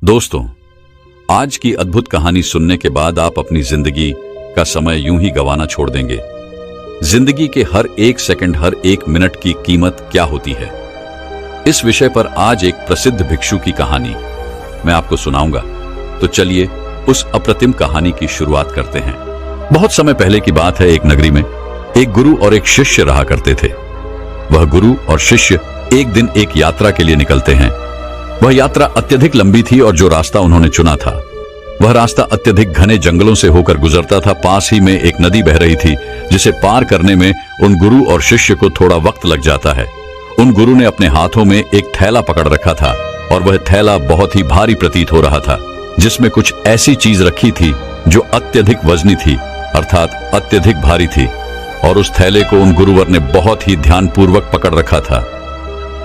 दोस्तों, आज की अद्भुत कहानी सुनने के बाद आप अपनी जिंदगी का समय यूं ही गंवाना छोड़ देंगे। जिंदगी के हर एक सेकंड, हर एक मिनट की कीमत क्या होती है, इस विषय पर आज एक प्रसिद्ध भिक्षु की कहानी मैं आपको सुनाऊंगा। तो चलिए उस अप्रतिम कहानी की शुरुआत करते हैं। बहुत समय पहले की बात है। एक नगरी में एक गुरु और एक शिष्य रहा करते थे। वह गुरु और शिष्य एक दिन एक यात्रा के लिए निकलते हैं। वह यात्रा अत्यधिक लंबी थी और जो रास्ता उन्होंने चुना था वह रास्ता अत्यधिक घने जंगलों से होकर गुजरता था। पास ही में एक नदी बह रही थी जिसे पार करने में उन गुरु और शिष्य को थोड़ा वक्त लग जाता है। उन गुरु ने अपने हाथों में एक थैला पकड़ रखा था और वह थैला बहुत ही भारी प्रतीत हो रहा था, जिसमें कुछ ऐसी चीज रखी थी जो अत्यधिक वजनी थी, अर्थात अत्यधिक भारी थी। और उस थैले को उन गुरुवर ने बहुत ही ध्यानपूर्वक पकड़ रखा था।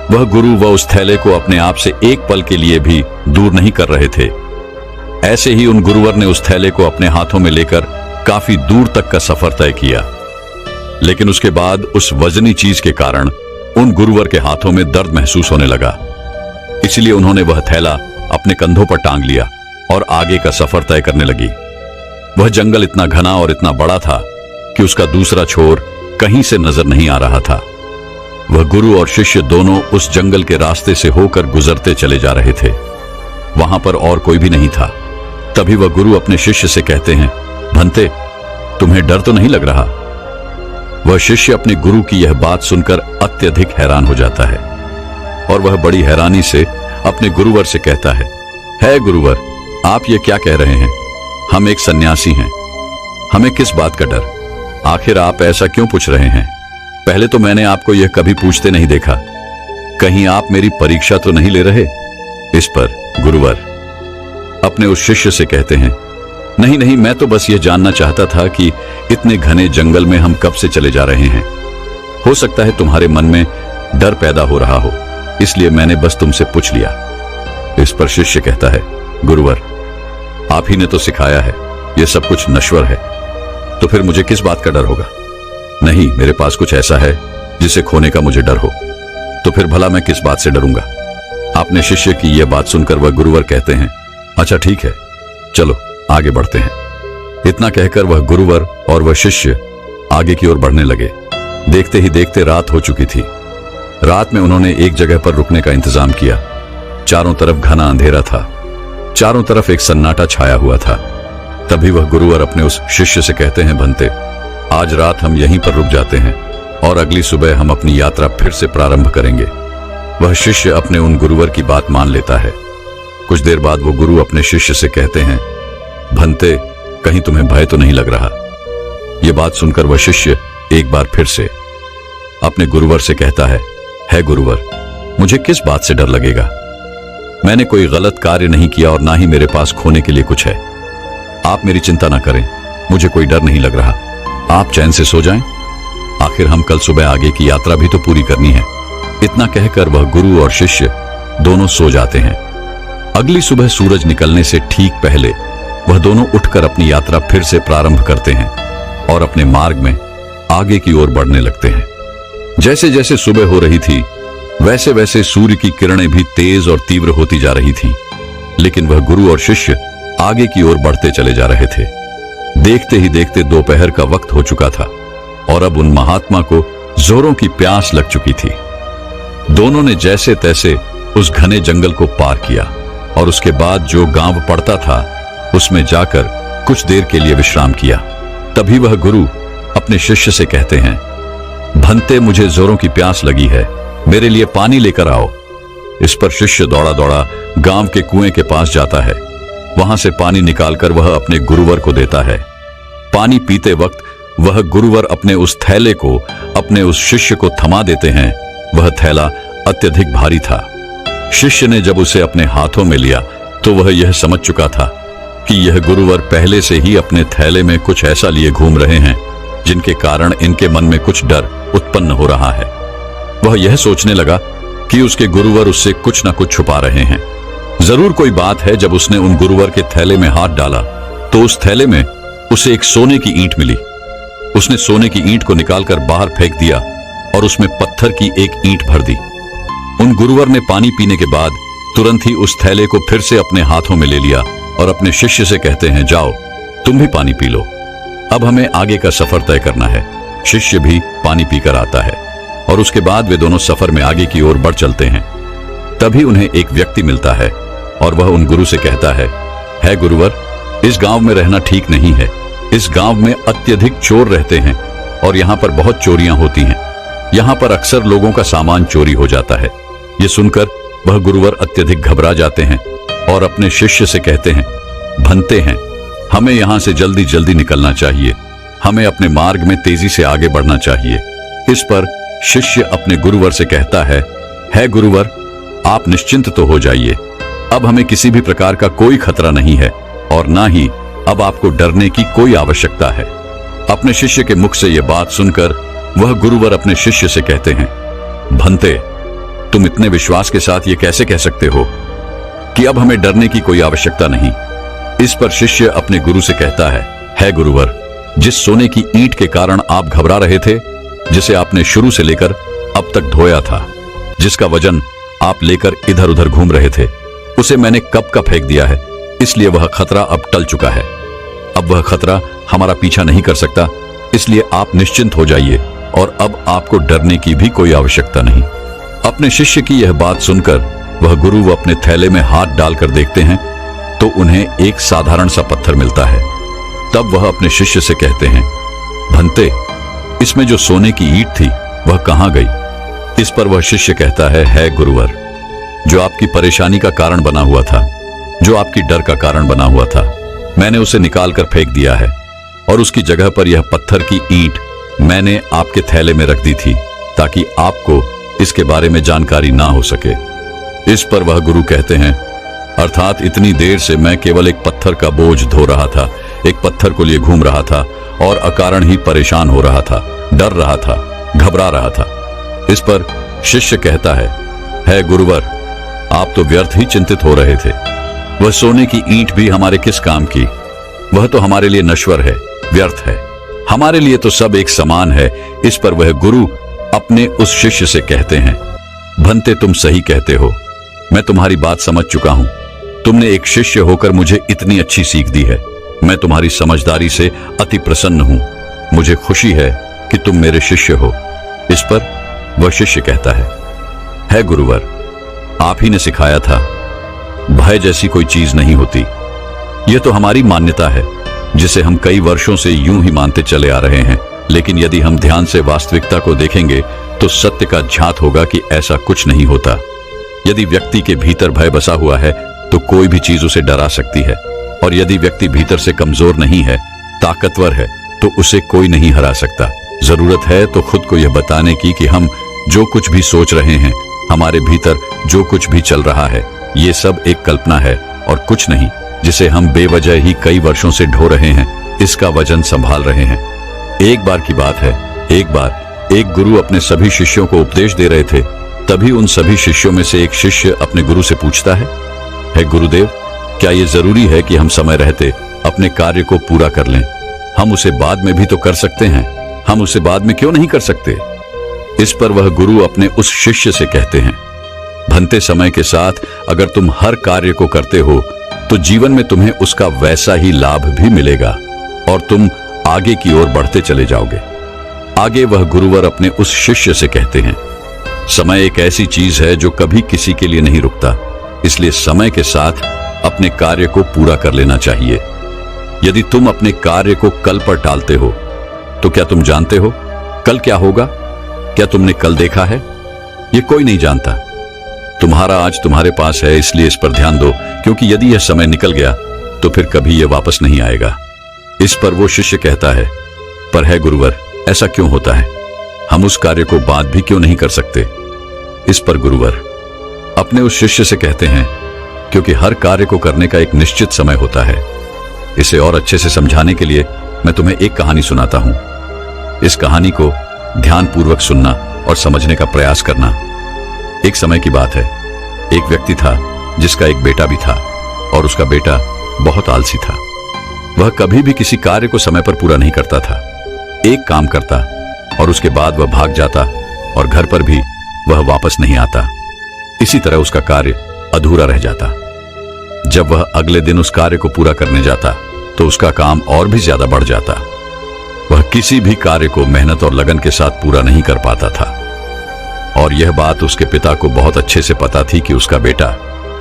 वह गुरु व उस थैले को अपने आप से एक पल के लिए भी दूर नहीं कर रहे थे। ऐसे ही उन गुरुवर ने उस थैले को अपने हाथों में लेकर काफी दूर तक का सफर तय किया। लेकिन उसके बाद उस वजनी चीज के कारण उन गुरुवर के हाथों में दर्द महसूस होने लगा। इसलिए उन्होंने वह थैला अपने कंधों पर टांग लिया और आगे का सफर तय करने लगी। वह जंगल इतना घना और इतना बड़ा था कि उसका दूसरा छोर कहीं से नजर नहीं आ रहा था। वह गुरु और शिष्य दोनों उस जंगल के रास्ते से होकर गुजरते चले जा रहे थे। वहां पर और कोई भी नहीं था। तभी वह गुरु अपने शिष्य से कहते हैं, भंते, तुम्हें डर तो नहीं लग रहा? वह शिष्य अपने गुरु की यह बात सुनकर अत्यधिक हैरान हो जाता है और वह बड़ी हैरानी से अपने गुरुवर से कहता है गुरुवर, आप ये क्या कह रहे हैं? हम एक सन्यासी हैं, हमें किस बात का डर? आखिर आप ऐसा क्यों पूछ रहे हैं? पहले तो मैंने आपको यह कभी पूछते नहीं देखा। कहीं आप मेरी परीक्षा तो नहीं ले रहे? इस पर गुरुवर अपने उस शिष्य से कहते हैं, नहीं नहीं, मैं तो बस यह जानना चाहता था कि इतने घने जंगल में हम कब से चले जा रहे हैं। हो सकता है तुम्हारे मन में डर पैदा हो रहा हो, इसलिए मैंने बस तुमसे पूछ लिया। इस पर शिष्य कहता है, गुरुवर, आप ही ने तो सिखाया है यह सब कुछ नश्वर है, तो फिर मुझे किस बात का डर होगा? नहीं, मेरे पास कुछ ऐसा है जिसे खोने का मुझे डर हो, तो फिर भला मैं किस बात से डरूंगा? आपने शिष्य की यह बात सुनकर वह गुरुवर कहते हैं, अच्छा ठीक है, चलो आगे बढ़ते हैं। इतना कहकर वह गुरुवर और वह शिष्य आगे की ओर बढ़ने लगे। देखते ही देखते रात हो चुकी थी। रात में उन्होंने एक जगह पर रुकने का इंतजाम किया। चारों तरफ घना अंधेरा था, चारों तरफ एक सन्नाटा छाया हुआ था। तभी वह गुरुवर अपने उस शिष्य से कहते हैं, भंते, आज रात हम यहीं पर रुक जाते हैं और अगली सुबह हम अपनी यात्रा फिर से प्रारंभ करेंगे। वह शिष्य अपने उन गुरुवर की बात मान लेता है। कुछ देर बाद वो गुरु अपने शिष्य से कहते हैं, भंते, कहीं तुम्हें भय तो नहीं लग रहा? यह बात सुनकर वह शिष्य एक बार फिर से अपने गुरुवर से कहता है गुरुवर, मुझे किस बात से डर लगेगा? मैंने कोई गलत कार्य नहीं किया और ना ही मेरे पास खोने के लिए कुछ है। आप मेरी चिंता ना करें, मुझे कोई डर नहीं लग रहा। आप चैन से सो जाएं। आखिर हम कल सुबह आगे की यात्रा भी तो पूरी करनी है। इतना कहकर वह गुरु और शिष्य दोनों सो जाते हैं। अगली सुबह सूरज निकलने से ठीक पहले वह दोनों उठकर अपनी यात्रा फिर से प्रारंभ करते हैं और अपने मार्ग में आगे की ओर बढ़ने लगते हैं। जैसे जैसे सुबह हो रही थी वैसे वैसे सूर्य की किरणें भी तेज और तीव्र होती जा रही थी। लेकिन वह गुरु और शिष्य आगे की ओर बढ़ते चले जा रहे थे। देखते ही देखते दोपहर का वक्त हो चुका था और अब उन महात्मा को जोरों की प्यास लग चुकी थी। दोनों ने जैसे तैसे उस घने जंगल को पार किया और उसके बाद जो गांव पड़ता था उसमें जाकर कुछ देर के लिए विश्राम किया। तभी वह गुरु अपने शिष्य से कहते हैं, भंते, मुझे जोरों की प्यास लगी है, मेरे लिए पानी लेकर आओ। इस पर शिष्य दौड़ा दौड़ा गांव के कुएं के पास जाता है। वहां से पानी निकालकर वह अपने गुरुवर को देता है। पानी पीते वक्त वह गुरुवर अपने उस थैले को अपने उस शिष्य को थमा देते हैं। वह थैला अत्यधिक भारी था। शिष्य ने जब उसे अपने हाथों में लिया तो वह यह समझ चुका था कि यह गुरुवर पहले से ही अपने थैले में कुछ ऐसा लिए घूम रहे हैं जिनके कारण इनके मन में कुछ डर उत्पन्न हो रहा है। वह यह सोचने लगा कि उसके गुरुवर उससे कुछ न कुछ छुपा रहे हैं। जरूर कोई बात है। जब उसने उन गुरुवर के थैले में हाथ डाला तो उस थैले में उसे एक सोने की ईंट मिली। उसने सोने की ईंट को निकालकर बाहर फेंक दिया और उसमें पत्थर की एक ईंट भर दी। उन गुरुवर ने पानी पीने के बाद तुरंत ही उस थैले को फिर से अपने हाथों में ले लिया और अपने शिष्य से कहते हैं, जाओ तुम भी पानी पी लो, अब हमें आगे का सफर तय करना है। शिष्य भी पानी पीकर आता है और उसके बाद वे दोनों सफर में आगे की ओर बढ़ चलते हैं। तभी उन्हें एक व्यक्ति मिलता है और वह उन गुरु से कहता है गुरुवर, इस गांव में रहना ठीक नहीं है। इस गांव में अत्यधिक चोर रहते हैं और यहाँ पर बहुत चोरियां होती हैं। यहाँ पर अक्सर लोगों का सामान चोरी हो जाता है। ये सुनकर वह गुरुवर अत्यधिक घबरा जाते हैं और अपने शिष्य से कहते हैं, भंते हैं, हमें यहाँ से जल्दी जल्दी निकलना चाहिए। हमें अपने मार्ग में तेजी से आगे बढ़ना चाहिए। इस पर शिष्य अपने गुरुवर से कहता है गुरुवर, आप निश्चिंत तो हो जाइए। अब हमें किसी भी प्रकार का कोई खतरा नहीं है और ना ही अब आपको डरने की कोई आवश्यकता है। अपने शिष्य के मुख से यह बात सुनकर वह गुरुवर अपने शिष्य से कहते हैं, भंते, तुम इतने विश्वास के साथ ये कैसे कह सकते हो कि अब हमें डरने की कोई आवश्यकता नहीं। इस पर शिष्य अपने गुरु से कहता है गुरुवर, जिस सोने की ईंट के कारण आप घबरा रहे थे, जिसे आपने शुरू से लेकर अब तक ढोया था, जिसका वजन आप लेकर इधर उधर घूम रहे थे, उसे मैंने कब का फेंक दिया है। इसलिए वह खतरा अब टल चुका है। अब वह खतरा हमारा पीछा नहीं कर सकता। इसलिए आप निश्चिंत हो जाइए और अब आपको डरने की भी कोई आवश्यकता नहीं। अपने शिष्य की यह बात सुनकर वह गुरु अपने थैले में हाथ डालकर देखते हैं तो उन्हें एक साधारण सा पत्थर मिलता है। तब वह अपने शिष्य से कहते हैं, भंते, इसमें जो सोने की ईंट थी वह कहां गई। इस पर वह शिष्य कहता है गुरुवर, जो आपकी परेशानी का कारण बना हुआ था, जो आपकी डर का कारण बना हुआ था, मैंने उसे निकालकर फेंक दिया है और उसकी जगह पर यह पत्थर की ईंट मैंने आपके थैले में रख दी थी ताकि आपको इसके बारे में जानकारी ना हो सके। इस पर वह गुरु कहते हैं, अर्थात इतनी देर से मैं केवल एक पत्थर का बोझ धो रहा था, एक पत्थर को लिए घूम रहा था और अकारण ही परेशान हो रहा था, डर रहा था, घबरा रहा था। इस पर शिष्य कहता है गुरुवर, आप तो व्यर्थ ही चिंतित हो रहे थे। वह सोने की ईंट भी हमारे किस काम की, वह तो हमारे लिए नश्वर है, व्यर्थ है। हमारे लिए तो सब एक समान है। इस पर वह गुरु अपने उस शिष्य से कहते हैं, भंते, तुम सही कहते हो, मैं तुम्हारी बात समझ चुका हूं। तुमने एक शिष्य होकर मुझे इतनी अच्छी सीख दी है। मैं तुम्हारी समझदारी से अति प्रसन्न हूं। मुझे खुशी है कि तुम मेरे शिष्य हो। इस पर वह शिष्य कहता है गुरुवर, आप ही ने सिखाया था, भय जैसी कोई चीज नहीं होती। यह तो हमारी मान्यता है जिसे हम कई वर्षों से यूं ही मानते चले आ रहे हैं। लेकिन यदि हम ध्यान से वास्तविकता को देखेंगे तो सत्य का झात होगा कि ऐसा कुछ नहीं होता। यदि व्यक्ति के भीतर भय बसा हुआ है तो कोई भी चीज उसे डरा सकती है, और यदि व्यक्ति भीतर से कमजोर नहीं है, ताकतवर है, तो उसे कोई नहीं हरा सकता। जरूरत है तो खुद को यह बताने की कि हम जो कुछ भी सोच रहे हैं, हमारे भीतर जो कुछ भी चल रहा है, ये सब एक कल्पना है और कुछ नहीं, जिसे हम बेवजह ही कई वर्षों से ढो रहे हैं, इसका वजन संभाल रहे हैं। एक बार की बात है, एक बार एक गुरु अपने सभी शिष्यों को उपदेश दे रहे थे। तभी उन सभी शिष्यों में से एक शिष्य अपने गुरु से पूछता है गुरुदेव, क्या ये जरूरी है कि हम समय रहते अपने कार्य को पूरा कर लें? हम उसे बाद में भी तो कर सकते हैं, हम उसे बाद में क्यों नहीं कर सकते? इस पर वह गुरु अपने उस शिष्य से कहते हैं, भंते, समय के साथ अगर तुम हर कार्य को करते हो तो जीवन में तुम्हें उसका वैसा ही लाभ भी मिलेगा और तुम आगे की ओर बढ़ते चले जाओगे। आगे वह गुरुवर अपने उस शिष्य से कहते हैं, समय एक ऐसी चीज है जो कभी किसी के लिए नहीं रुकता, इसलिए समय के साथ अपने कार्य को पूरा कर लेना चाहिए। यदि तुम अपने कार्य को कल पर टालते हो तो क्या तुम जानते हो कल क्या होगा? क्या तुमने कल देखा है? ये कोई नहीं जानता। तुम्हारा आज तुम्हारे पास है, इसलिए इस पर ध्यान दो, क्योंकि यदि यह समय निकल गया तो फिर कभी यह वापस नहीं आएगा। इस पर वो शिष्य कहता है, पर गुरुवर, ऐसा क्यों होता है? हम उस कार्य को बाद भी क्यों नहीं कर सकते? इस पर गुरुवर अपने उस शिष्य से कहते हैं, क्योंकि हर कार्य को करने का एक निश्चित समय होता है। इसे और अच्छे से समझाने के लिए मैं तुम्हें एक कहानी सुनाता हूं। इस कहानी को ध्यानपूर्वक सुनना और समझने का प्रयास करना। एक समय की बात है, एक व्यक्ति था जिसका एक बेटा भी था और उसका बेटा बहुत आलसी था। वह कभी भी किसी कार्य को समय पर पूरा नहीं करता था। एक काम करता और उसके बाद वह भाग जाता और घर पर भी वह वापस नहीं आता। इसी तरह उसका कार्य अधूरा रह जाता। जब वह अगले दिन उस कार्य को पूरा करने जाता तो उसका काम और भी ज्यादा बढ़ जाता। वह किसी भी कार्य को मेहनत और लगन के साथ पूरा नहीं कर पाता था और यह बात उसके पिता को बहुत अच्छे से पता थी कि उसका बेटा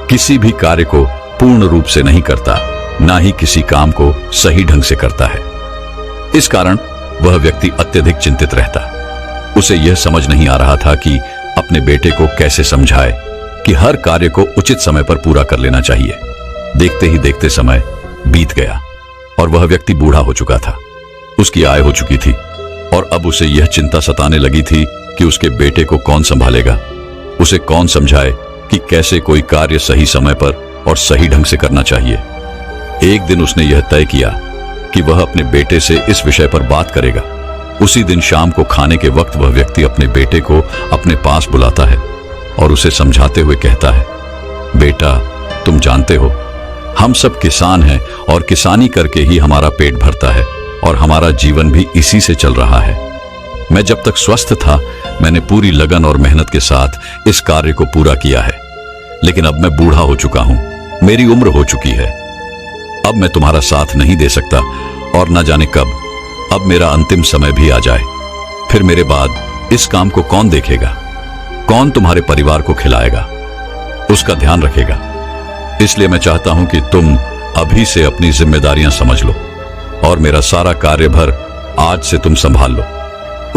किसी भी कार्य को पूर्ण रूप से नहीं करता, ना ही किसी काम को सही ढंग से करता है। इस कारण वह व्यक्ति अत्यधिक चिंतित रहता। उसे यह समझ नहीं आ रहा था कि अपने बेटे को कैसे समझाए कि हर कार्य को उचित समय पर पूरा कर लेना चाहिए। देखते ही देखते समय बीत गया और वह व्यक्ति बूढ़ा हो चुका था। उसकी आय हो चुकी थी और अब उसे यह चिंता सताने लगी थी कि उसके बेटे को कौन संभालेगा, उसे कौन समझाए कि कैसे कोई कार्य सही समय पर और सही ढंग से करना चाहिए। एक दिन उसने यह तय किया कि वह अपने बेटे से इस विषय पर बात करेगा। उसी दिन शाम को खाने के वक्त वह व्यक्ति अपने बेटे को अपने पास बुलाता है और उसे समझाते हुए कहता है, बेटा, तुम जानते हो हम सब किसान हैं और किसानी करके ही हमारा पेट भरता है और हमारा जीवन भी इसी से चल रहा है। मैं जब तक स्वस्थ था मैंने पूरी लगन और मेहनत के साथ इस कार्य को पूरा किया है, लेकिन अब मैं बूढ़ा हो चुका हूं, मेरी उम्र हो चुकी है। अब मैं तुम्हारा साथ नहीं दे सकता और न जाने कब अब मेरा अंतिम समय भी आ जाए। फिर मेरे बाद इस काम को कौन देखेगा, कौन तुम्हारे परिवार को खिलाएगा, उसका ध्यान रखेगा। इसलिए मैं चाहता हूं कि तुम अभी से अपनी जिम्मेदारियां समझ लो और मेरा सारा कार्यभार आज से तुम संभाल लो।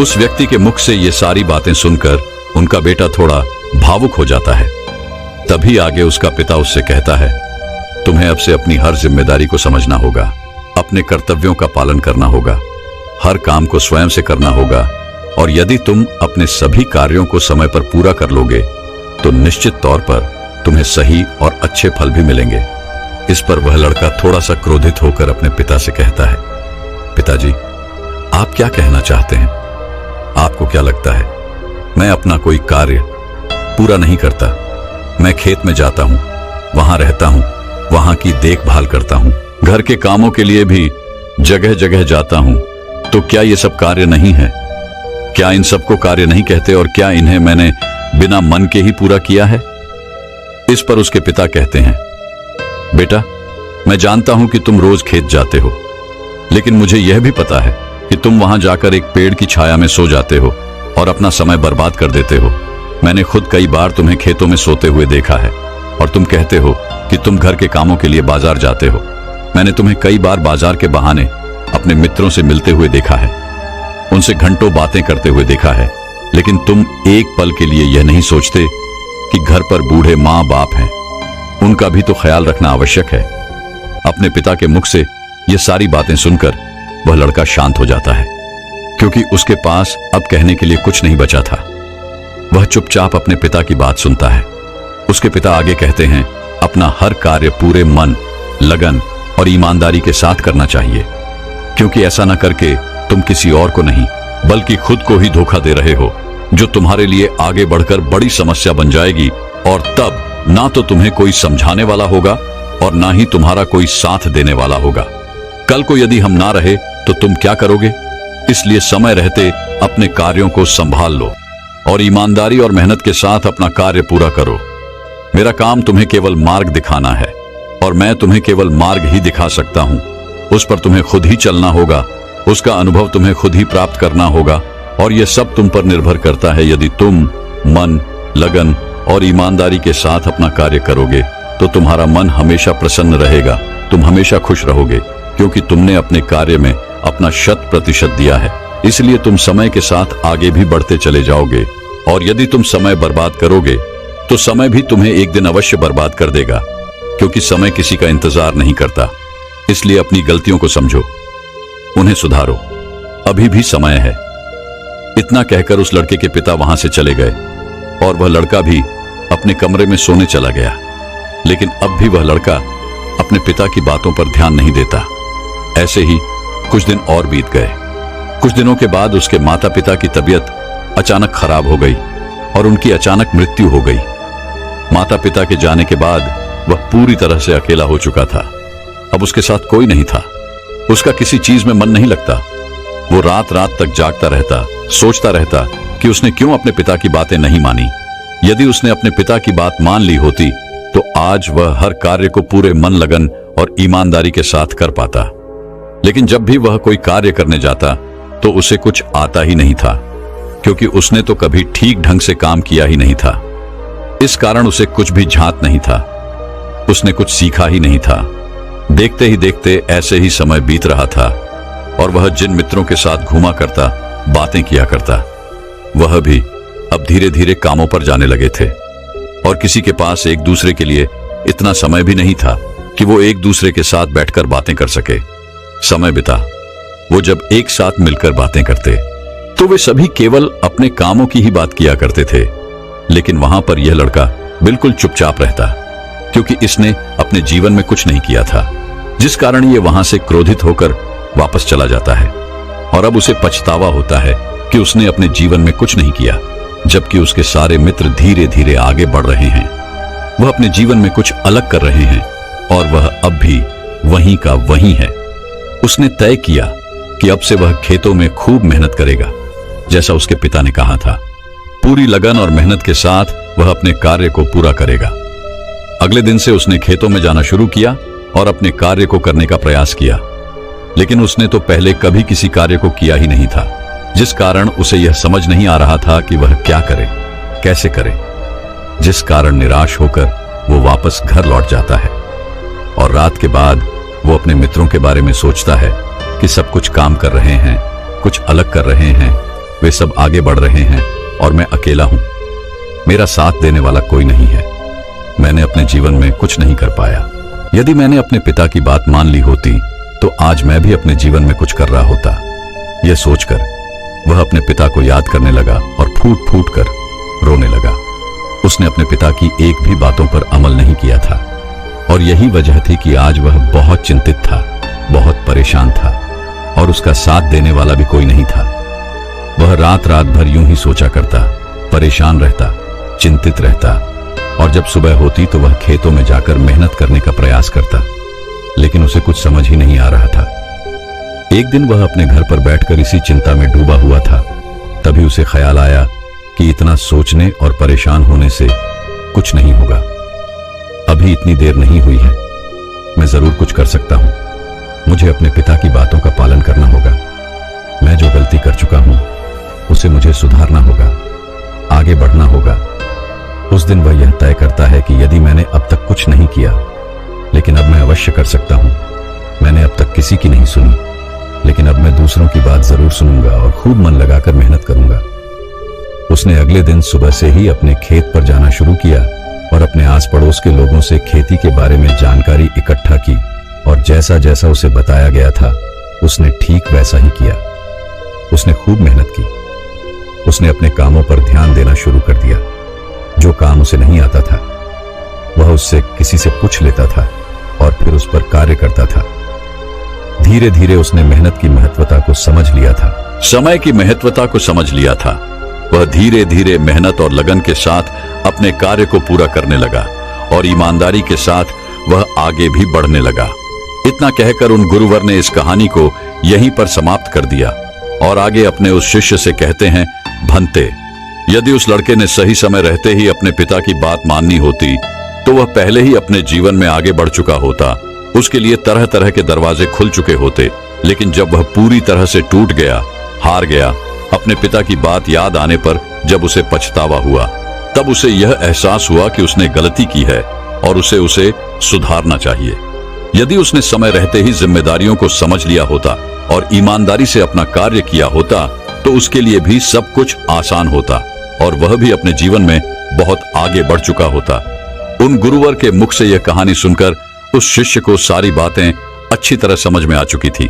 उस व्यक्ति के मुख से ये सारी बातें सुनकर उनका बेटा थोड़ा भावुक हो जाता है। तभी आगे उसका पिता उससे कहता है, तुम्हें अब से अपनी हर जिम्मेदारी को समझना होगा, अपने कर्तव्यों का पालन करना होगा, हर काम को स्वयं से करना होगा और यदि तुम अपने सभी कार्यों को समय पर पूरा कर लोगे तो निश्चित तौर पर तुम्हें सही और अच्छे फल भी मिलेंगे। इस पर वह लड़का थोड़ा सा क्रोधित होकर अपने पिता से कहता है, पिताजी, आप क्या कहना चाहते हैं? आपको क्या लगता है मैं अपना कोई कार्य पूरा नहीं करता? मैं खेत में जाता हूं, वहां रहता हूं, वहां की देखभाल करता हूं, घर के कामों के लिए भी जगह जगह जाता हूं, तो क्या ये सब कार्य नहीं है? क्या इन सबको कार्य नहीं कहते और क्या इन्हें मैंने बिना मन के ही पूरा किया है? इस पर उसके पिता कहते हैं, बेटा, मैं जानता हूं कि तुम रोज खेत जाते हो, लेकिन मुझे यह भी पता है कि तुम वहां जाकर एक पेड़ की छाया में सो जाते हो और अपना समय बर्बाद कर देते हो। मैंने खुद कई बार तुम्हें खेतों में सोते हुए देखा है और तुम कहते हो कि तुम घर के कामों के लिए बाजार जाते हो। मैंने तुम्हें कई बार बाजार के बहाने अपने मित्रों से मिलते हुए देखा है, उनसे घंटों बातें करते हुए देखा है, लेकिन तुम एक पल के लिए यह नहीं सोचते कि घर पर बूढ़े माँ बाप हैं, उनका भी तो ख्याल रखना आवश्यक है। अपने पिता के मुख से ये सारी बातें सुनकर वह लड़का शांत हो जाता है, क्योंकि उसके पास अब कहने के लिए कुछ नहीं बचा था। वह चुपचाप अपने पिता की बात सुनता है। उसके पिता आगे कहते हैं, अपना हर कार्य पूरे मन, लगन और ईमानदारी के साथ करना चाहिए, क्योंकि ऐसा न करके तुम किसी और को नहीं बल्कि खुद को ही धोखा दे रहे हो, जो तुम्हारे लिए आगे बढ़कर बड़ी समस्या बन जाएगी और तब ना तो तुम्हें कोई समझाने वाला होगा और ना ही तुम्हारा कोई साथ देने वाला होगा। कल को यदि हम ना रहे तो तुम क्या करोगे? इसलिए समय रहते अपने कार्यों को संभाल लो और ईमानदारी और मेहनत के साथ अपना कार्य पूरा करो। मेरा काम तुम्हें केवल मार्ग दिखाना है और मैं तुम्हें केवल मार्ग ही दिखा सकता हूं। उस पर तुम्हें खुद ही चलना होगा, उसका अनुभव तुम्हें खुद ही प्राप्त करना होगा और यह सब तुम पर निर्भर करता है। यदि तुम मन, लगन और ईमानदारी के साथ अपना कार्य करोगे तो तुम्हारा मन हमेशा प्रसन्न रहेगा, तुम हमेशा खुश रहोगे, क्योंकि तुमने अपने कार्य में अपना 100% दिया है। इसलिए तुम समय के साथ आगे भी बढ़ते चले जाओगे और यदि तुम समय बर्बाद करोगे तो समय भी तुम्हें एक दिन अवश्य बर्बाद कर देगा, क्योंकि समय किसी का इंतजार नहीं करता। इसलिए अपनी गलतियों को समझो, उन्हें सुधारो, अभी भी समय है। इतना कहकर उस लड़के के पिता वहां से चले गए और वह लड़का भी अपने कमरे में सोने चला गया। लेकिन अब भी वह लड़का अपने पिता की बातों पर ध्यान नहीं देता। ऐसे ही कुछ दिन और बीत गए। कुछ दिनों के बाद उसके माता पिता की तबीयत अचानक खराब हो गई और उनकी अचानक मृत्यु हो गई। माता पिता के जाने के बाद वह पूरी तरह से अकेला हो चुका था। अब उसके साथ कोई नहीं था, उसका किसी चीज में मन नहीं लगता। वो रात रात तक जागता रहता, सोचता रहता कि उसने क्यों अपने पिता की बातें नहीं मानी। यदि उसने अपने पिता की बात मान ली होती तो आज वह हर कार्य को पूरे मन लगन और ईमानदारी के साथ कर पाता। लेकिन जब भी वह कोई कार्य करने जाता तो उसे कुछ आता ही नहीं था, क्योंकि उसने तो कभी ठीक ढंग से काम किया ही नहीं था। इस कारण उसे कुछ भी झांत नहीं था, उसने कुछ सीखा ही नहीं था। देखते ही देखते ऐसे ही समय बीत रहा था और वह जिन मित्रों के साथ घूमा करता, बातें किया करता, वह भी अब धीरे धीरे कामों पर जाने लगे थे और किसी के पास एक दूसरे के लिए इतना समय भी नहीं था कि वो एक दूसरे के साथ बैठकर बातें कर सके। समय बिता, वो जब एक साथ मिलकर बातें करते तो वे सभी केवल अपने कामों की ही बात किया करते थे। लेकिन वहां पर यह लड़का बिल्कुल चुपचाप रहता, क्योंकि इसने अपने जीवन में कुछ नहीं किया था, जिस कारण ये वहां से क्रोधित होकर वापस चला जाता है और अब उसे पछतावा होता है कि उसने अपने जीवन में कुछ नहीं किया, जबकि उसके सारे मित्र धीरे धीरे आगे बढ़ रहे हैं। वह अपने जीवन में कुछ अलग कर रहे हैं और वह अब भी वहीं का वहीं है। उसने तय किया कि अब से वह खेतों में खूब मेहनत करेगा, जैसा उसके पिता ने कहा था। पूरी लगन और मेहनत के साथ वह अपने कार्य को पूरा करेगा। अगले दिन से उसने खेतों में जाना शुरू किया और अपने कार्य को करने का प्रयास किया। लेकिन उसने तो पहले कभी किसी कार्य को किया ही नहीं था, जिस कारण उसे यह समझ नहीं आ रहा था कि वह क्या करे, कैसे करे, जिस कारण निराश होकर वो वापस घर लौट जाता है और रात के बाद वो अपने मित्रों के बारे में सोचता है कि सब कुछ काम कर रहे हैं, कुछ अलग कर रहे हैं, वे सब आगे बढ़ रहे हैं और मैं अकेला हूं। मेरा साथ देने वाला कोई नहीं है। मैंने अपने जीवन में कुछ नहीं कर पाया। यदि मैंने अपने पिता की बात मान ली होती तो आज मैं भी अपने जीवन में कुछ कर रहा होता। यह सोचकर वह अपने पिता को याद करने लगा और फूट फूट कर रोने लगा। उसने अपने पिता की एक भी बातों पर अमल नहीं किया था और यही वजह थी कि आज वह बहुत चिंतित था, बहुत परेशान था और उसका साथ देने वाला भी कोई नहीं था। वह रात रात भर यूं ही सोचा करता, परेशान रहता, चिंतित रहता और जब सुबह होती तो वह खेतों में जाकर मेहनत करने का प्रयास करता, लेकिन उसे कुछ समझ ही नहीं आ रहा था। एक दिन वह अपने घर पर बैठकर इसी चिंता में डूबा हुआ था। तभी उसे ख्याल आया कि इतना सोचने और परेशान होने से कुछ नहीं होगा। अभी इतनी देर नहीं हुई है, मैं जरूर कुछ कर सकता हूं। मुझे अपने पिता की बातों का पालन करना होगा। मैं जो गलती कर चुका हूं उसे मुझे सुधारना होगा, आगे बढ़ना होगा। उस दिन वह यह तय करता है कि यदि मैंने अब तक कुछ नहीं किया, लेकिन अब मैं अवश्य कर सकता हूं। मैंने अब तक किसी की नहीं सुनी, लेकिन अब मैं दूसरों की बात जरूर सुनूंगा और खूब मन लगाकर मेहनत करूंगा। उसने अगले दिन सुबह से ही अपने खेत पर जाना शुरू किया और अपने आस पड़ोस के लोगों से खेती के बारे में जानकारी इकट्ठा की और जैसा जैसा उसे बताया गया था उसने ठीक वैसा ही किया। उसने खूब मेहनत की। उसने अपने कामों पर ध्यान देना शुरू कर दिया। जो काम उसे नहीं आता था वह उससे किसी से पूछ लेता था और फिर उस पर कार्य करता था। धीरे धीरे उसने मेहनत की महत्वता को समझ लिया था, समय की महत्वता को समझ लिया था। वह धीरे धीरे मेहनत और लगन के साथ अपने कार्य को पूरा करने लगा और ईमानदारी के साथ वह आगे भी बढ़ने लगा। इतना कहकर उन गुरुवर ने इस कहानी को यहीं पर समाप्त कर दिया और आगे अपने उस शिष्य से कहते हैं, भंते, यदि उस लड़के ने सही समय रहते ही अपने पिता की बात माननी होती तो वह पहले ही अपने जीवन में आगे बढ़ चुका होता। उसके लिए तरह तरह के दरवाजे खुल चुके होते। लेकिन जब वह पूरी तरह से टूट गया, हार गया, अपने पिता की बात याद आने पर जब उसे पछतावा हुआ, तब उसे यह एहसास हुआ कि उसने गलती की है और उसे सुधारना चाहिए। यदि उसने समय रहते ही जिम्मेदारियों को समझ लिया होता और ईमानदारी से अपना कार्य किया होता तो उसके लिए भी सब कुछ आसान होता और वह भी अपने जीवन में बहुत आगे बढ़ चुका होता। उन गुरुवर के मुख से यह कहानी सुनकर उस शिष्य को सारी बातें अच्छी तरह समझ में आ चुकी थी।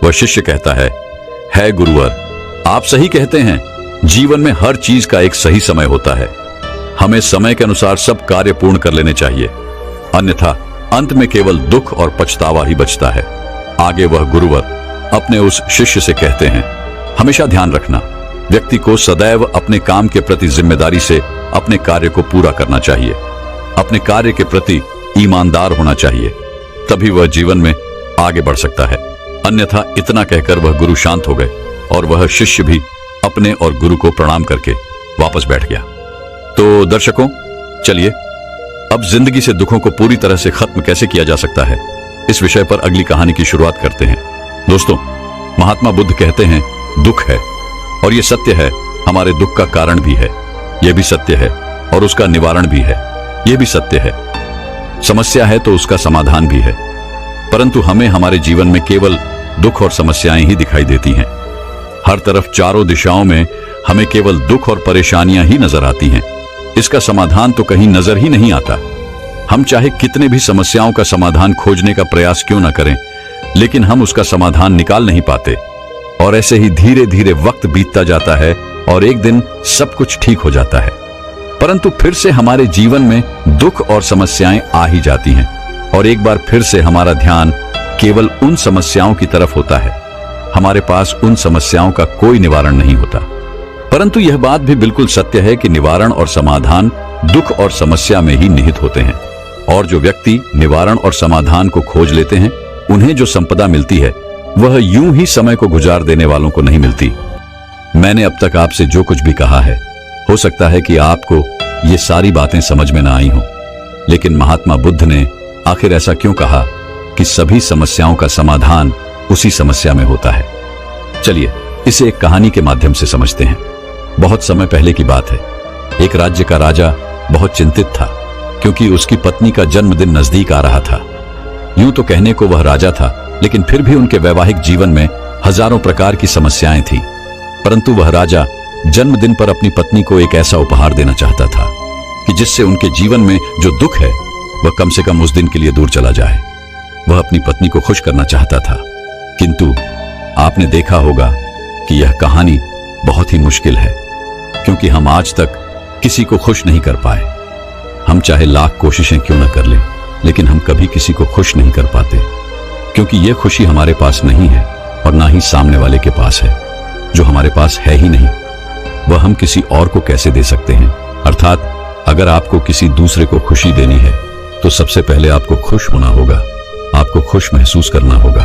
वह शिष्य कहता है गुरुवर, आप सही कहते हैं। जीवन में हर चीज का एक सही समय होता है। हमें समय के अनुसार सब कार्य पूर्ण कर लेने चाहिए, अन्यथा अंत में केवल दुख और पछतावा ही बचता है। आगे वह गुरुवर अपने उस शिष्य से कहते हैं, हमेशा ध्यान रखना, व्यक्ति को सदैव अपने काम के प्रति जिम्मेदारी से अपने कार्य को पूरा करना चाहिए। अपने कार्य के प्रति ईमानदार होना चाहिए, तभी वह जीवन में आगे बढ़ सकता है। अन्यथा इतना कहकर वह गुरु शांत हो गए और वह शिष्य भी अपने और गुरु को प्रणाम करके वापस बैठ गया। तो दर्शकों, चलिए अब जिंदगी से दुखों को पूरी तरह से खत्म कैसे किया जा सकता है, इस विषय पर अगली कहानी की शुरुआत करते हैं। दोस्तों, महात्मा बुद्ध कहते हैं दुख है, और यह सत्य है, हमारे दुख का कारण भी है, यह भी सत्य है, और उसका निवारण भी है, यह भी सत्य है। समस्या है तो उसका समाधान भी है, परंतु हमें हमारे जीवन में केवल दुख और समस्याएं ही दिखाई देती हैं। हर तरफ चारों दिशाओं में हमें केवल दुख और परेशानियां ही नजर आती हैं। इसका समाधान तो कहीं नजर ही नहीं आता। हम चाहे कितने भी समस्याओं का समाधान खोजने का प्रयास क्यों न करें, लेकिन हम उसका समाधान निकाल नहीं पाते, और ऐसे ही धीरे धीरे वक्त बीतता जाता है और एक दिन सब कुछ ठीक हो जाता है। परंतु फिर से हमारे जीवन में दुख और समस्याएं आ ही जाती हैं, और एक बार फिर से हमारा ध्यान केवल उन समस्याओं की तरफ होता है। हमारे पास उन समस्याओं का कोई निवारण नहीं होता। परंतु यह बात भी बिल्कुल सत्य है कि निवारण और समाधान दुख और समस्या में ही निहित होते हैं, और जो व्यक्ति निवारण और समाधान को खोज लेते हैं, उन्हें जो संपदा मिलती है वह यूं ही समय को गुजार देने वालों को नहीं मिलती। मैंने अब तक आपसे जो कुछ भी कहा है, हो सकता है कि आपको ये सारी बातें समझ में ना आई हों, लेकिन महात्मा बुद्ध ने आखिर ऐसा क्यों कहा कि सभी समस्याओं का समाधान उसी समस्या में होता है। चलिए इसे एक कहानी के माध्यम से समझते हैं। बहुत समय पहले की बात है। एक राज्य का राजा बहुत चिंतित था, क्योंकि उसकी पत्नी का जन्मदिन नजदीक आ रहा था। यूं तो कहने को वह राजा था, लेकिन फिर भी उनके वैवाहिक जीवन में हजारों प्रकार की समस्याएं थी। परंतु वह राजा जन्मदिन पर अपनी पत्नी को एक ऐसा उपहार देना चाहता था कि जिससे उनके जीवन में जो दुख है वह कम से कम उस दिन के लिए दूर चला जाए। वह अपनी पत्नी को खुश करना चाहता था, किंतु आपने देखा होगा कि यह कहानी बहुत ही मुश्किल है, क्योंकि हम आज तक किसी को खुश नहीं कर पाए। हम चाहे लाख कोशिशें क्यों न कर लें, लेकिन हम कभी किसी को खुश नहीं कर पाते, क्योंकि यह खुशी हमारे पास नहीं है और ना ही सामने वाले के पास है। जो हमारे पास है ही नहीं, वह हम किसी और को कैसे दे सकते हैं। अर्थात अगर आपको किसी दूसरे को खुशी देनी है तो सबसे पहले आपको खुश होना होगा, आपको खुश महसूस करना होगा।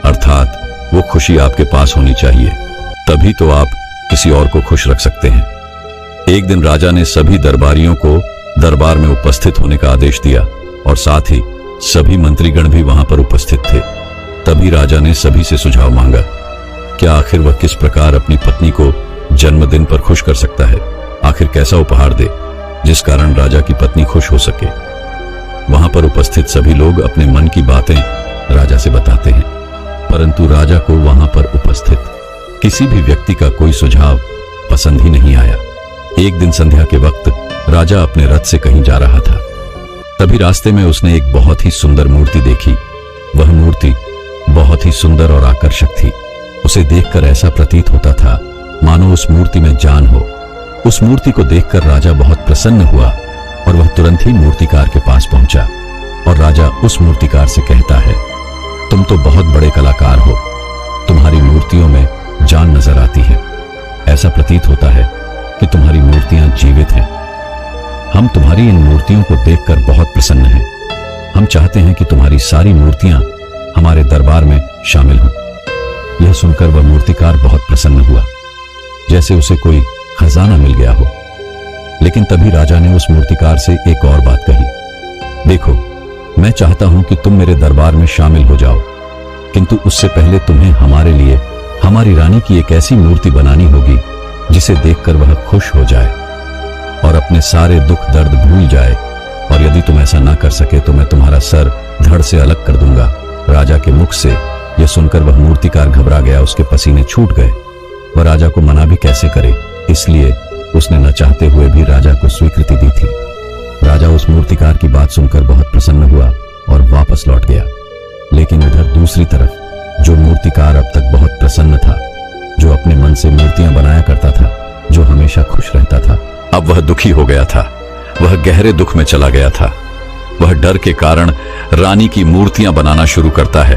अर्थात वो खुशी आपके पास होनी चाहिए, तभी तो आप किसी और को खुश रख सकते हैं। एक दिन राजा ने सभी दरबारियों को दरबार में उपस्थित होने का आदेश दिया, और साथ ही सभी मंत्रीगण भी वहां पर उपस्थित थे। तभी राजा ने सभी से सुझाव मांगा, क्या आखिर वह किस प्रकार अपनी पत्नी को जन्मदिन पर खुश कर सकता है। आखिर कैसा उपहार दे जिस कारण राजा की पत्नी खुश हो सके। वहां पर उपस्थित सभी लोग अपने मन की बातें राजा से बताते हैं, परंतु राजा को वहां पर उपस्थित किसी भी व्यक्ति का कोई सुझाव पसंद ही नहीं आया। एक दिन संध्या के वक्त राजा अपने रथ से कहीं जा रहा था। तभी रास्ते में उसने एक बहुत ही सुंदर मूर्ति देखी। वह मूर्ति बहुत ही सुंदर और आकर्षक थी। उसे देखकर ऐसा प्रतीत होता था मानो उस मूर्ति में जान हो। उस मूर्ति को देखकर राजा बहुत प्रसन्न हुआ, और वह तुरंत ही मूर्तिकार के पास पहुंचा, और राजा उस मूर्तिकार से कहता है, तुम तो बहुत बड़े कलाकार हो, तुम्हारी मूर्तियों में जान नजर आती है। ऐसा प्रतीत होता है कि तुम्हारी मूर्तियां जीवित हैं। हम तुम्हारी इन मूर्तियों को देखकर बहुत प्रसन्न हैं। हम चाहते हैं कि तुम्हारी सारी मूर्तियां हमारे दरबार में शामिल हों। यह सुनकर वह मूर्तिकार बहुत प्रसन्न हुआ, जैसे उसे कोई खजाना मिल गया हो। लेकिन तभी राजा ने उस मूर्तिकार से एक और बात कही, देखो, मैं चाहता हूं कि तुम मेरे दरबार में शामिल हो जाओ, किंतु उससे पहले तुम्हें हमारे लिए हमारी रानी की एक ऐसी मूर्ति बनानी होगी जिसे देखकर वह खुश हो जाए और अपने सारे दुख दर्द भूल जाए, और यदि तुम ऐसा ना कर सके तो मैं तुम्हारा सर धड़ से अलग कर दूंगा। राजा के मुख से यह सुनकर वह मूर्तिकार घबरा गया, उसके पसीने छूट गए। वह राजा को मना भी कैसे करे, इसलिए उसने न चाहते हुए भी राजा को स्वीकृति दी थी। राजा उस मूर्तिकार की बात सुनकर बहुत प्रसन्न हुआ और वापस लौट गया। लेकिन उधर दूसरी तरफ जो मूर्तिकार अब तक बहुत प्रसन्न था, जो अपने मन से मूर्तियां बनाया करता था, जो हमेशा खुश रहता था, अब वह दुखी हो गया था। वह गहरे दुख में चला गया था। वह डर के कारण रानी की मूर्तियां बनाना शुरू करता है,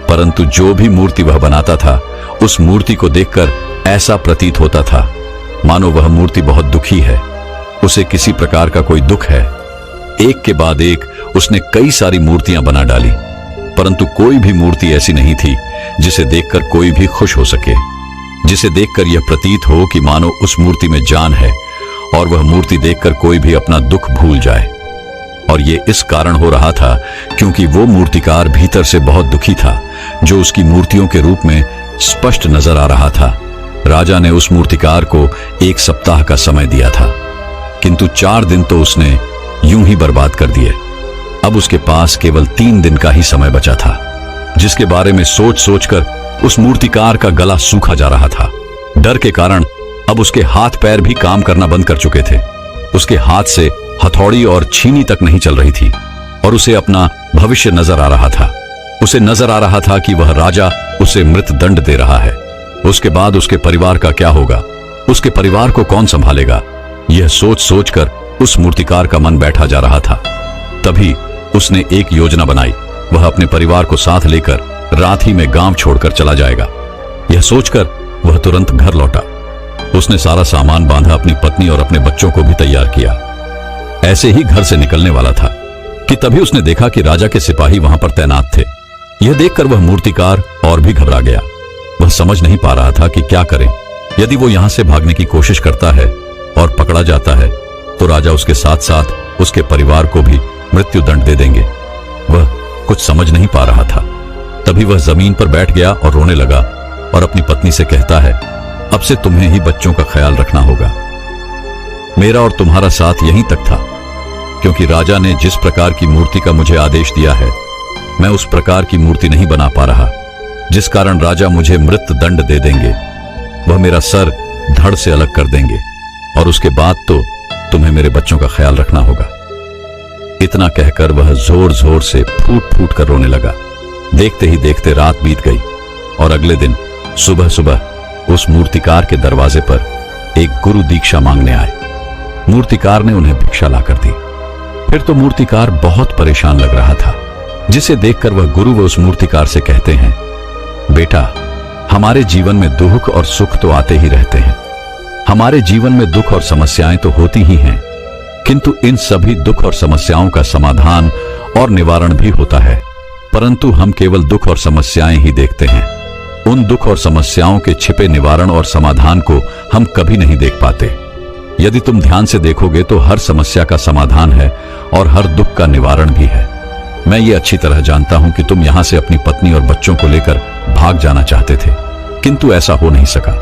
परंतु जो भी मूर्ति वह बनाता था, उस मूर्ति को देखकर ऐसा प्रतीत होता था मानो वह मूर्ति बहुत दुखी है, उसे किसी प्रकार का कोई दुख है। एक के बाद एक उसने कई सारी मूर्तियां बना डाली, परंतु कोई भी मूर्ति ऐसी नहीं थी जिसे देखकर कोई भी खुश हो सके, जिसे देखकर यह प्रतीत हो कि मानो उस मूर्ति में जान है और वह मूर्ति देखकर कोई भी अपना दुख भूल जाए। और ये इस कारण हो रहा था क्योंकि वो मूर्तिकार भीतर से बहुत दुखी था, जो उसकी मूर्तियों के रूप में स्पष्ट नजर आ रहा था। राजा ने उस मूर्तिकार को 1 सप्ताह का समय दिया था, किंतु 4 दिन तो उसने यूं ही बर्बाद कर दिए। अब उसके पास केवल 3 दिन का ही समय बचा था, जिसके बारे में सोच सोचकर उस मूर्तिकार का गला सूखा जा रहा था। डर के कारण अब उसके हाथ पैर भी काम करना बंद कर चुके थे। उसके हाथ से हथौड़ी और छीनी तक नहीं चल रही थी और उसे अपना भविष्य नजर आ रहा था। उसे नजर आ रहा था कि वह राजा उसे मृत दंड दे रहा है। उसके बाद उसके परिवार का क्या होगा, उसके परिवार को कौन संभालेगा, यह सोच सोचकर उस मूर्तिकार का मन बैठा जा रहा था। तभी उसने एक योजना बनाई। वह अपने परिवार को साथ लेकर रात ही में गांव छोड़कर चला जाएगा। यह सोचकर वह तुरंत घर लौटा। उसने सारा सामान बांधा, अपनी पत्नी और अपने बच्चों को भी तैयार किया। ऐसे ही घर से निकलने वाला था कि तभी उसने देखा कि राजा के सिपाही वहां पर तैनात थे। यह देखकर वह मूर्तिकार और भी घबरा गया। वह समझ नहीं पा रहा था कि क्या करे। यदि वो यहां से भागने की कोशिश करता है और पकड़ा जाता है तो राजा उसके साथ साथ उसके परिवार को भी मृत्यु दंड दे देंगे। वह कुछ समझ नहीं पा रहा था। तभी वह जमीन पर बैठ गया और रोने लगा और अपनी पत्नी से कहता है, अब से तुम्हें ही बच्चों का ख्याल रखना होगा। मेरा और तुम्हारा साथ यहीं तक था, क्योंकि राजा ने जिस प्रकार की मूर्ति का मुझे आदेश दिया है, मैं उस प्रकार की मूर्ति नहीं बना पा रहा, जिस कारण राजा मुझे मृत दंड दे देंगे। वह मेरा सर धड़ से अलग कर देंगे और उसके बाद तो तुम्हें मेरे बच्चों का ख्याल रखना होगा। इतना कहकर वह जोर जोर से फूट फूट कर रोने लगा। देखते ही देखते रात बीत गई और अगले दिन सुबह सुबह उस मूर्तिकार के दरवाजे पर एक गुरु दीक्षा मांगने आए। मूर्तिकार ने उन्हें भिक्षा लाकर दी। फिर तो मूर्तिकार बहुत परेशान लग रहा था, जिसे देखकर वह गुरु व उस मूर्तिकार से कहते हैं, बेटा, हमारे जीवन में दुख और सुख तो आते ही रहते हैं। हमारे जीवन में दुख और समस्याएं तो होती ही हैं, किंतु इन सभी दुख और समस्याओं का समाधान और निवारण भी होता है, परंतु हम केवल दुख और समस्याएं ही देखते हैं। उन दुख और समस्याओं के छिपे निवारण और समाधान को हम कभी नहीं देख पाते। यदि तुम ध्यान से देखोगे तो हर समस्या का समाधान है और हर दुख का निवारण भी है। मैं ये अच्छी तरह जानता हूं कि तुम यहां से अपनी पत्नी और बच्चों को लेकर भाग जाना चाहते थे, किंतु ऐसा हो नहीं सका।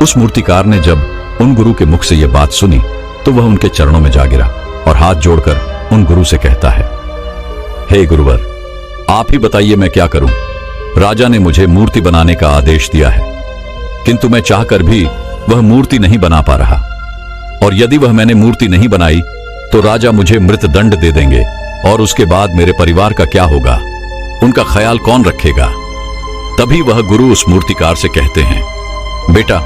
उस मूर्तिकार ने जब उन गुरु के मुख से यह बात सुनी तो वह उनके चरणों में जा गिरा और हाथ जोड़कर उन गुरु से कहता है, हे गुरुवर, आप ही बताइए मैं क्या करूं। राजा ने मुझे मूर्ति बनाने का आदेश दिया है, किंतु मैं चाहकर भी वह मूर्ति नहीं बना पा रहा, और यदि वह मैंने मूर्ति नहीं बनाई तो राजा मुझे मृत दंड दे देंगे और उसके बाद मेरे परिवार का क्या होगा, उनका ख्याल कौन रखेगा। तभी वह गुरु उस मूर्तिकार से कहते हैं, बेटा,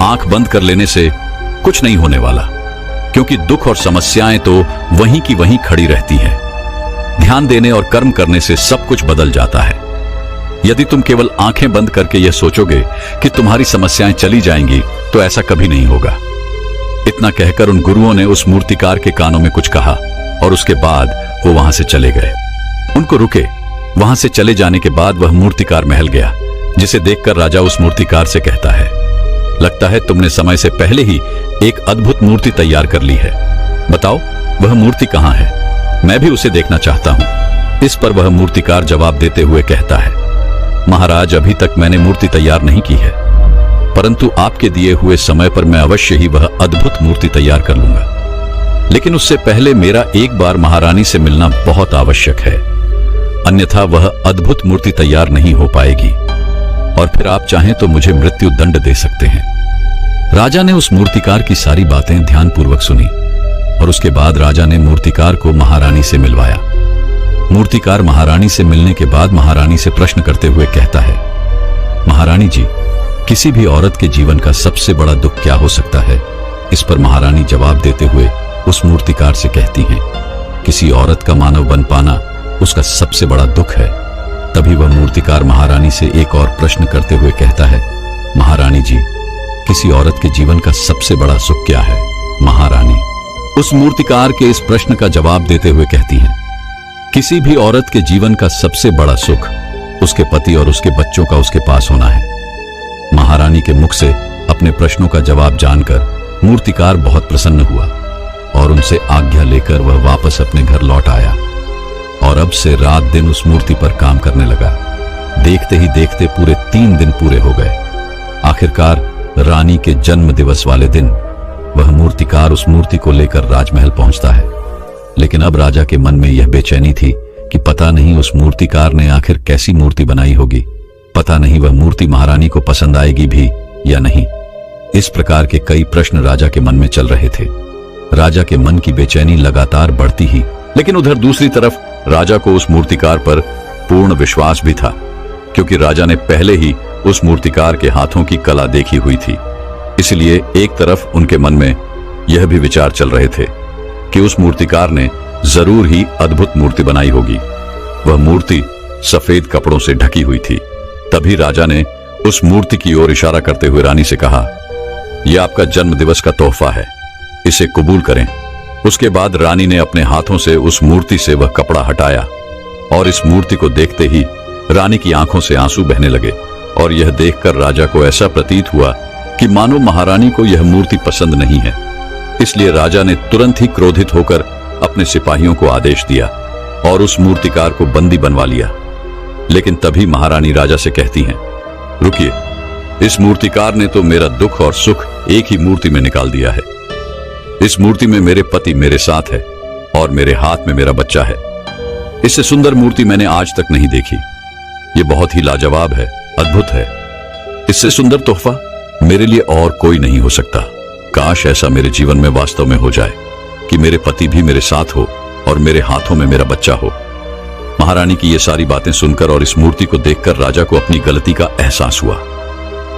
आंख बंद कर लेने से कुछ नहीं होने वाला, क्योंकि दुख और समस्याएं तो वहीं की वहीं खड़ी रहती हैं। ध्यान देने और कर्म करने से सब कुछ बदल जाता है। यदि तुम केवल आंखें बंद करके यह सोचोगे कि तुम्हारी समस्याएं चली जाएंगी तो ऐसा कभी नहीं होगा। इतना कहकर उन गुरुओं ने उस मूर्तिकार के कानों में कुछ कहा और उसके बाद वो वहां से चले गए। उनको रुके। वहां से चले जाने के बाद वह मूर्तिकार महल गया, जिसे देखकर राजा उस मूर्तिकार से कहता है, लगता है तुमने समय से पहले ही एक अद्भुत मूर्ति तैयार कर ली है। बताओ वह मूर्ति कहां है, मैं भी उसे देखना चाहता हूं। इस पर वह मूर्तिकार जवाब देते हुए कहता है, महाराज, अभी तक मैंने मूर्ति तैयार नहीं की है, परंतु आपके दिए हुए समय पर मैं अवश्य ही वह अद्भुत मूर्ति तैयार कर लूंगा। लेकिन उससे पहले मेरा एक बार महारानी से मिलना बहुत आवश्यक है, अन्यथा वह अद्भुत मूर्ति तैयार नहीं हो पाएगी और फिर आप चाहें तो मुझे मृत्यु दंड दे सकते हैं। राजा ने उस मूर्तिकार की सारी बातें ध्यानपूर्वक सुनी और उसके बाद राजा ने मूर्तिकार को महारानी से मिलवाया। मूर्तिकार महारानी से मिलने के बाद महारानी से प्रश्न करते हुए कहता है, महारानी जी, किसी भी औरत के जीवन का सबसे बड़ा दुख क्या हो सकता है। इस पर महारानी जवाब देते हुए उस मूर्तिकार से कहती हैं, किसी औरत का मानव बन पाना उसका सबसे बड़ा दुख है। तभी वह मूर्तिकार महारानी से एक और प्रश्न करते हुए कहता है, महारानी जी, किसी औरत के जीवन का सबसे बड़ा सुख क्या है। महारानी उस मूर्तिकार के इस प्रश्न का जवाब देते हुए कहती हैं, किसी भी औरत के जीवन का सबसे बड़ा सुख उसके पति और उसके बच्चों का उसके पास होना है। महारानी के मुख से अपने प्रश्नों का जवाब जानकर मूर्तिकार बहुत प्रसन्न हुआ और उनसे आज्ञा लेकर वह वापस अपने घर लौट आया और अब से रात दिन उस मूर्ति पर काम करने लगा। देखते ही देखते पूरे 3 दिन पूरे हो गए। आखिरकार रानी के जन्म दिवस वाले दिन वह मूर्तिकार उस मूर्ति को लेकर राजमहल पहुंचता है। लेकिन अब राजा के मन में यह बेचैनी थी कि पता नहीं उस मूर्तिकार ने आखिर कैसी मूर्ति बनाई होगी, पता नहीं वह मूर्ति महारानी को पसंद आएगी भी या नहीं। इस प्रकार के कई प्रश्न राजा के मन में चल रहे थे। राजा के मन की बेचैनी लगातार बढ़ती ही, लेकिन उधर दूसरी तरफ राजा को उस मूर्तिकार पर पूर्ण विश्वास भी था, क्योंकि राजा ने पहले ही उस मूर्तिकार के हाथों की कला देखी हुई थी। इसलिए एक तरफ उनके मन में यह भी विचार चल रहे थे कि उस मूर्तिकार ने जरूर ही अद्भुत मूर्ति बनाई होगी। वह मूर्ति सफेद कपड़ों से ढकी हुई थी। तभी राजा ने उस मूर्ति की ओर इशारा करते हुए रानी से कहा, यह आपका जन्म दिवस का तोहफा है, इसे कबूल करें। उसके बाद रानी ने अपने हाथों से उस मूर्ति से वह कपड़ा हटाया और इस मूर्ति को देखते ही रानी की आंखों से आंसू बहने लगे और यह देखकर राजा को ऐसा प्रतीत हुआ कि मानो महारानी को यह मूर्ति पसंद नहीं है। इसलिए राजा ने तुरंत ही क्रोधित होकर अपने सिपाहियों को आदेश दिया और उस मूर्तिकार को बंदी बनवा लिया। लेकिन तभी महारानी राजा से कहती हैं, रुकिए, इस मूर्तिकार ने तो मेरा दुख और सुख एक ही मूर्ति में निकाल दिया है। इस मूर्ति में मेरे पति मेरे साथ है और मेरे हाथ में मेरा बच्चा है। इससे सुंदर मूर्ति मैंने आज तक नहीं देखी। ये बहुत ही लाजवाब है, अद्भुत है। इससे सुंदर तोहफा मेरे लिए और कोई नहीं हो सकता। काश ऐसा मेरे जीवन में वास्तव में हो जाए कि मेरे पति भी मेरे साथ हो और मेरे हाथों में मेरा बच्चा हो। महारानी की ये सारी बातें सुनकर और इस मूर्ति को देखकर राजा को अपनी गलती का एहसास हुआ।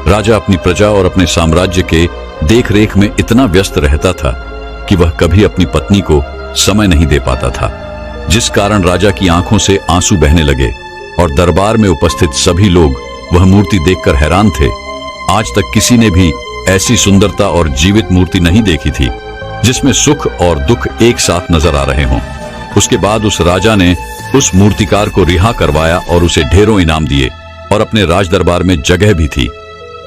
राजा अपनी प्रजा और अपने साम्राज्य के देखरेख में इतना व्यस्त रहता था कि वह कभी अपनी पत्नी को समय नहीं दे पाता था, जिस कारण राजा की आंखों से आंसू बहने लगे और दरबार में उपस्थित सभी लोग वह मूर्ति देखकर हैरान थे। आज तक किसी ने भी ऐसी सुंदरता और जीवित मूर्ति नहीं देखी थी जिसमें सुख और दुख एक साथ नजर आ रहे हों। उसके बाद उस राजा ने उस मूर्तिकार को रिहा करवाया और उसे ढेरों इनाम दिए और अपने राज दरबार में जगह भी थी।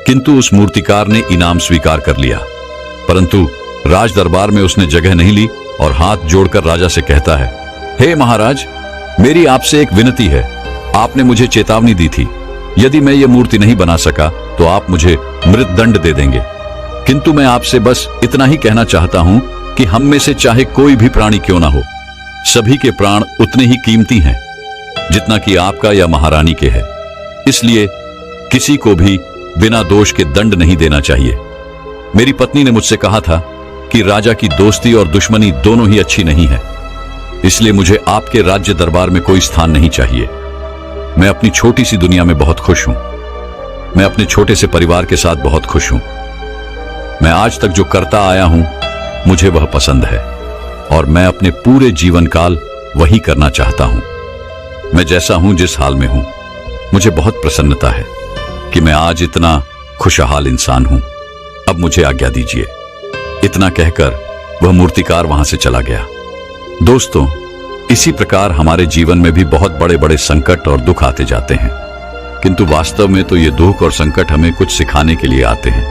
किंतु उस मूर्तिकार ने इनाम स्वीकार कर लिया, परंतु राज दरबार में उसने जगह नहीं ली और हाथ जोड़कर राजा से कहता है, हे महाराज, मेरी आपसे एक विनती है। आपने मुझे चेतावनी दी थी, यदि मैं ये मूर्ति नहीं बना सका तो आप मुझे मृत्युदंड दे देंगे। किंतु मैं आपसे बस इतना ही कहना चाहता हूं कि हम में से चाहे कोई भी प्राणी क्यों ना हो, सभी के प्राण उतने ही कीमती हैं जितना कि आपका या महारानी के है। इसलिए किसी को भी बिना दोष के दंड नहीं देना चाहिए। मेरी पत्नी ने मुझसे कहा था कि राजा की दोस्ती और दुश्मनी दोनों ही अच्छी नहीं है, इसलिए मुझे आपके राज्य दरबार में कोई स्थान नहीं चाहिए। मैं अपनी छोटी सी दुनिया में बहुत खुश हूं। मैं अपने छोटे से परिवार के साथ बहुत खुश हूं। मैं आज तक जो करता आया हूं, मुझे वह पसंद है और मैं अपने पूरे जीवन काल वही करना चाहता हूं। मैं जैसा हूं, जिस हाल में हूं, मुझे बहुत प्रसन्नता है कि मैं आज इतना खुशहाल इंसान हूं। अब मुझे आज्ञा दीजिए। इतना कहकर वह मूर्तिकार वहां से चला गया। दोस्तों, इसी प्रकार हमारे जीवन में भी बहुत बड़े बड़े संकट और दुख आते जाते हैं, किंतु वास्तव में तो ये दुख और संकट हमें कुछ सिखाने के लिए आते हैं।